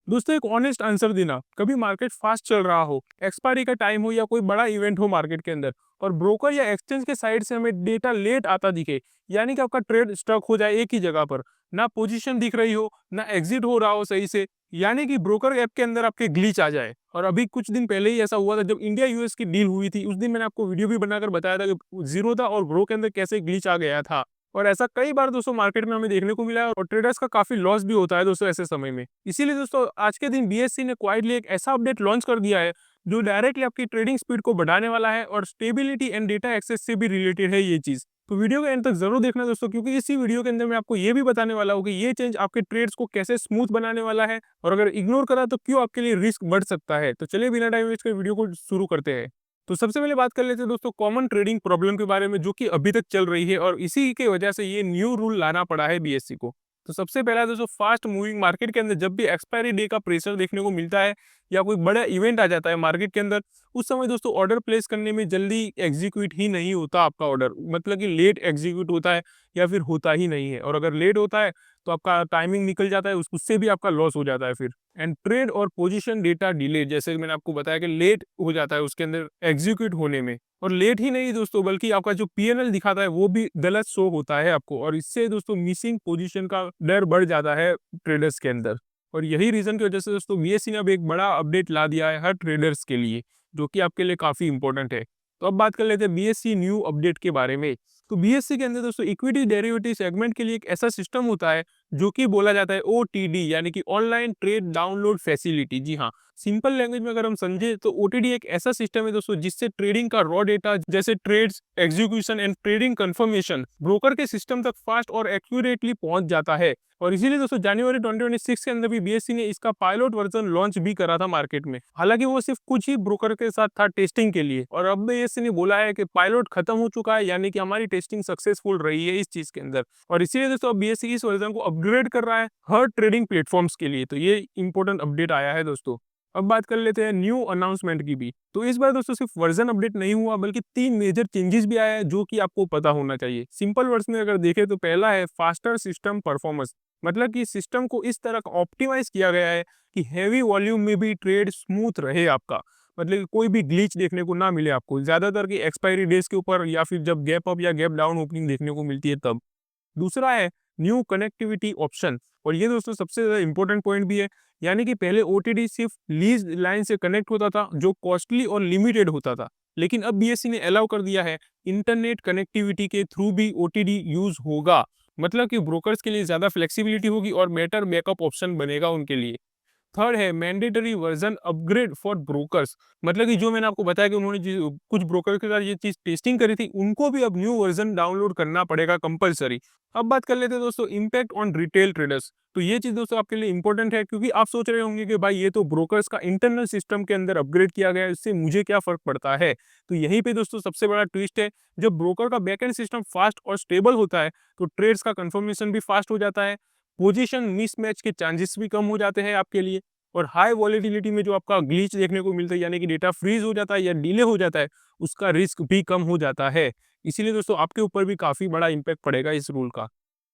दोस्तों एक honest answer देना, कभी मार्केट फास्ट चल रहा हो, एक्सपायरी का टाइम हो या कोई बड़ा इवेंट हो मार्केट के अंदर और ब्रोकर या एक्सचेंज के साइड से हमें डेटा लेट आता दिखे, यानी कि आपका ट्रेड स्टक हो जाए एक ही जगह पर, ना पोजीशन दिख रही हो, ना एग्जिट हो रहा हो सही से, यानी कि ब्रोकर ऐप के अंदर आपके ग्लिच आ जाए। और अभी कुछ दिन पहले ही ऐसा हुआ था जब इंडिया यूएस की डील हुई थी, उस दिन मैंने आपको वीडियो भी बनाकर बताया था कि जीरो था और ब्रो के अंदर कैसे ग्लिच आ गया था। और ऐसा कई बार दोस्तों मार्केट में हमें देखने को मिला है और ट्रेडर्स का काफी लॉस भी होता है दोस्तों ऐसे समय में। इसीलिए दोस्तों आज के दिन बीएससी ने क्वाइटली एक ऐसा अपडेट लॉन्च कर दिया है जो डायरेक्टली आपकी ट्रेडिंग स्पीड को बढ़ाने वाला है और स्टेबिलिटी एंड डेटा एक्सेस से भी रिलेटेड है ये चीज। तो वीडियो के एंड तक जरूर देखना दोस्तों, क्योंकि इसी वीडियो के अंदर मैं आपको ये भी बताने वाला हूँ कि ये चेंज आपके ट्रेड्स को कैसे स्मूथ बनाने वाला है और अगर इग्नोर करा तो क्यों आपके लिए रिस्क बढ़ सकता है। तो चलिए बिना टाइम वेस्ट कर वीडियो को शुरू करते हैं। तो सबसे पहले बात कर लेते हैं दोस्तों कॉमन ट्रेडिंग प्रॉब्लम के बारे में जो कि अभी तक चल रही है और इसी की वजह से ये न्यू रूल लाना पड़ा है बीएससी को। तो सबसे पहला दोस्तों फास्ट मूविंग मार्केट के अंदर जब भी एक्सपायरी डे का प्रेशर देखने को मिलता है या कोई बड़ा इवेंट आ जाता है मार्केट के अंदर, उस समय दोस्तों ऑर्डर प्लेस करने में जल्दी एग्जीक्यूट ही नहीं होता आपका ऑर्डर, मतलब कि लेट एग्जीक्यूट होता है या फिर होता ही नहीं है। और अगर लेट होता है तो आपका टाइमिंग निकल जाता है, उससे भी आपका लॉस हो जाता है फिर। एंड ट्रेड और पोजीशन डेटा डिले, जैसे मैंने आपको बताया कि लेट हो जाता है उसके अंदर एग्जीक्यूट होने में। और लेट ही नहीं दोस्तों, बल्कि आपका जो पीएनएल दिखाता है वो भी गलत शो होता है आपको, और इससे दोस्तों मिसिंग पोजीशन का डर बढ़ जाता है ट्रेडर्स के अंदर। और यही रीजन की वजह से दोस्तों बीएससी ने अब एक बड़ा अपडेट ला दिया है हर ट्रेडर्स के लिए, जो कि आपके लिए काफी इंपॉर्टेंट है। तो अब बात कर लेते हैं बीएससी न्यू अपडेट के बारे में। तो बीएससी के अंदर दोस्तों इक्विटी डेरिवेटिव सेगमेंट के लिए एक ऐसा सिस्टम होता है जो कि बोला जाता है ओटीडी, यानी कि ऑनलाइन ट्रेड डाउनलोड फैसिलिटी। जी हाँ, सिंपल लैंग्वेज में अगर हम समझे तो ओटीडी एक ऐसा सिस्टम है दोस्तों जिससे ट्रेडिंग का रॉ डेटा जैसे trades, execution and trading confirmation broker के सिस्टम तक फास्ट और एक्यूरेटली पहुंच जाता है। और इसीलिए दोस्तों जनवरी 2026 के अंदर भी बीएससी ने इसका पायलट वर्जन लॉन्च भी करा था मार्केट में। हालांकि वो सिर्फ कुछ ही ब्रोकर के साथ था टेस्टिंग के लिए, और अब बीएससी ने बोला है कि पायलट खत्म हो चुका है, यानी कि हमारी टेस्टिंग सक्सेसफुल रही है इस चीज के अंदर। और इसीलिए दोस्तों अब बीएससी इस वर्जन को अपग्रेड कर रहा है हर ट्रेडिंग प्लेटफॉर्म्स के लिए। तो ये इंपॉर्टेंट अपडेट आया है दोस्तों। अब बात कर लेते हैं न्यू अनाउंसमेंट की भी। तो इस बार दोस्तों सिर्फ वर्जन अपडेट नहीं हुआ बल्कि 3 मेजर चेंजेस भी आया है जो कि आपको पता होना चाहिए। सिंपल वर्ड्स में अगर देखें तो पहला है फास्टर सिस्टम परफॉर्मेंस, मतलब कि सिस्टम को इस तरह ऑप्टिमाइज किया गया है कि हैवी वॉल्यूम में भी ट्रेड स्मूथ रहे आपका, मतलब कि कोई भी ग्लिच देखने को ना मिले आपको, ज्यादातर की एक्सपायरी डेज के ऊपर या फिर जब गैप अप या गैप डाउन ओपनिंग देखने को मिलती है तब। दूसरा है न्यू कनेक्टिविटी ऑप्शन, और ये दोस्तों सबसे ज्यादा इंपॉर्टेंट पॉइंट भी है। यानी कि पहले ओटीडी सिर्फ लीज लाइन से कनेक्ट होता था जो कॉस्टली और लिमिटेड होता था, लेकिन अब बीएससी ने अलाउ कर दिया है इंटरनेट कनेक्टिविटी के थ्रू भी ओटीडी यूज होगा, मतलब कि ब्रोकर्स के लिए ज्यादा फ्लेक्सिबिलिटी होगी और बेटर बैकअप ऑप्शन बनेगा उनके लिए। थर्ड है mandatory version upgrade for brokers, मतलब कि जो मैंने आपको बताया कि उन्होंने कुछ ब्रोकर के साथ ये चीज टेस्टिंग करी थी, उनको भी अब न्यू वर्जन डाउनलोड करना पड़ेगा कंपलसरी। अब बात कर लेते हैं दोस्तों इम्पैक्ट ऑन रिटेल ट्रेडर्स। तो ये चीज दोस्तों आपके लिए इंपॉर्टेंट है, क्योंकि आप सोच रहे होंगे कि भाई ये तो ब्रोकर्स का इंटरनल सिस्टम के अंदर अपग्रेड किया गया है, इससे मुझे क्या फर्क पड़ता है। तो यहीं पे दोस्तों सबसे बड़ा ट्विस्ट है, जब ब्रोकर का बैकएंड सिस्टम फास्ट और स्टेबल होता है तो ट्रेड्स का कंफर्मेशन भी फास्ट हो जाता है, पोजीशन मिसमैच के चांसेस भी कम हो जाते हैं आपके लिए, और हाई वॉलेटिलिटी में जो आपका ग्लिच देखने को मिलता है, यानी कि डेटा फ्रीज हो जाता है या डिले हो जाता है, उसका रिस्क भी कम हो जाता है। इसीलिए दोस्तों आपके ऊपर भी काफी बड़ा इंपैक्ट पड़ेगा इस रूल का।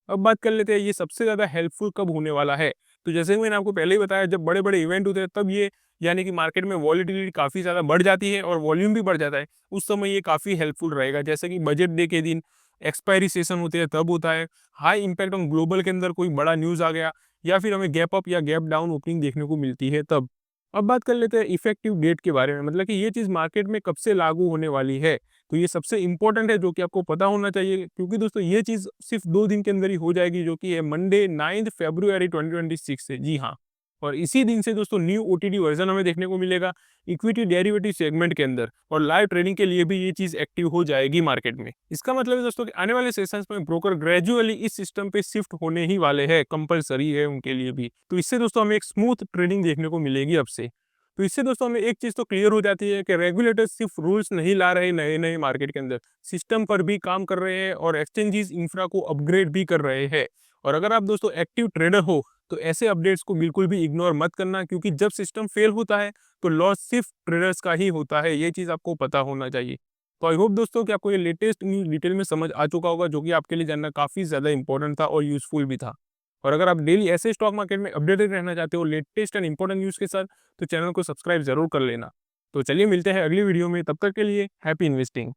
अब बात कर लेते हैं ये सबसे ज्यादा हेल्पफुल कब होने वाला है। तो जैसे मैंने आपको पहले ही बताया, जब बड़े बड़े इवेंट होते हैं तब ये, यानी कि मार्केट में वॉलेटिलिटी काफी ज्यादा बढ़ जाती है और वॉल्यूम भी बढ़ जाता है, उस समय ये काफी हेल्पफुल रहेगा। जैसे कि बजट डे के दिन, एक्सपायरी सेशन होते हैं तब होता है, हाई इंपैक्ट ऑन ग्लोबल के अंदर कोई बड़ा न्यूज आ गया, या फिर हमें गैप अप या गैप डाउन ओपनिंग देखने को मिलती है तब। अब बात कर लेते हैं इफेक्टिव डेट के बारे में, मतलब कि ये चीज मार्केट में कब से लागू होने वाली है। तो ये सबसे इंपॉर्टेंट है जो कि आपको पता होना चाहिए, क्योंकि दोस्तों ये चीज सिर्फ 2 दिन के अंदर ही हो जाएगी, जो कि है मंडे 9 फरवरी 2026 से। जी हाँ, और इसी दिन से दोस्तों न्यू ओटीडी वर्जन हमें देखने को मिलेगा इक्विटी डेरिवेटिव सेगमेंट के अंदर, और लाइव ट्रेडिंग के लिए भी ये चीज एक्टिव हो जाएगी मार्केट में। इसका मतलब है दोस्तों कि आने वाले सेशंस में ब्रोकर ग्रेजुअली इस सिस्टम पे शिफ्ट होने ही वाले हैं, कंपलसरी है उनके लिए भी। तो इससे दोस्तों हमें एक स्मूथ ट्रेडिंग देखने को मिलेगी अब से। तो इससे दोस्तों हमें एक चीज तो क्लियर हो जाती है कि रेगुलेटर्स सिर्फ रूल्स नहीं ला रहे नए नए मार्केट के अंदर, सिस्टम पर भी काम कर रहे हैं और एक्सचेंजेस इंफ्रा को अपग्रेड भी कर रहे हैं। और अगर आप दोस्तों एक्टिव ट्रेडर हो तो ऐसे अपडेट्स को बिल्कुल भी इग्नोर मत करना, क्योंकि जब सिस्टम फेल होता है तो लॉस सिर्फ ट्रेडर्स का ही होता है, ये चीज आपको पता होना चाहिए। तो आई होप दोस्तों कि आपको ये लेटेस्ट न्यूज डिटेल में समझ आ चुका होगा, जो कि आपके लिए जानना काफी ज्यादा इंपॉर्टेंट था और यूजफुल भी था। और अगर आप डेली ऐसे स्टॉक मार्केट में अपडेटेड रहना चाहते हो लेटेस्ट एंड इंपॉर्टेंट न्यूज़ के साथ, तो चैनल को सब्सक्राइब जरूर कर लेना। तो चलिए मिलते हैं अगली वीडियो में, तब तक के लिए हैप्पी इन्वेस्टिंग।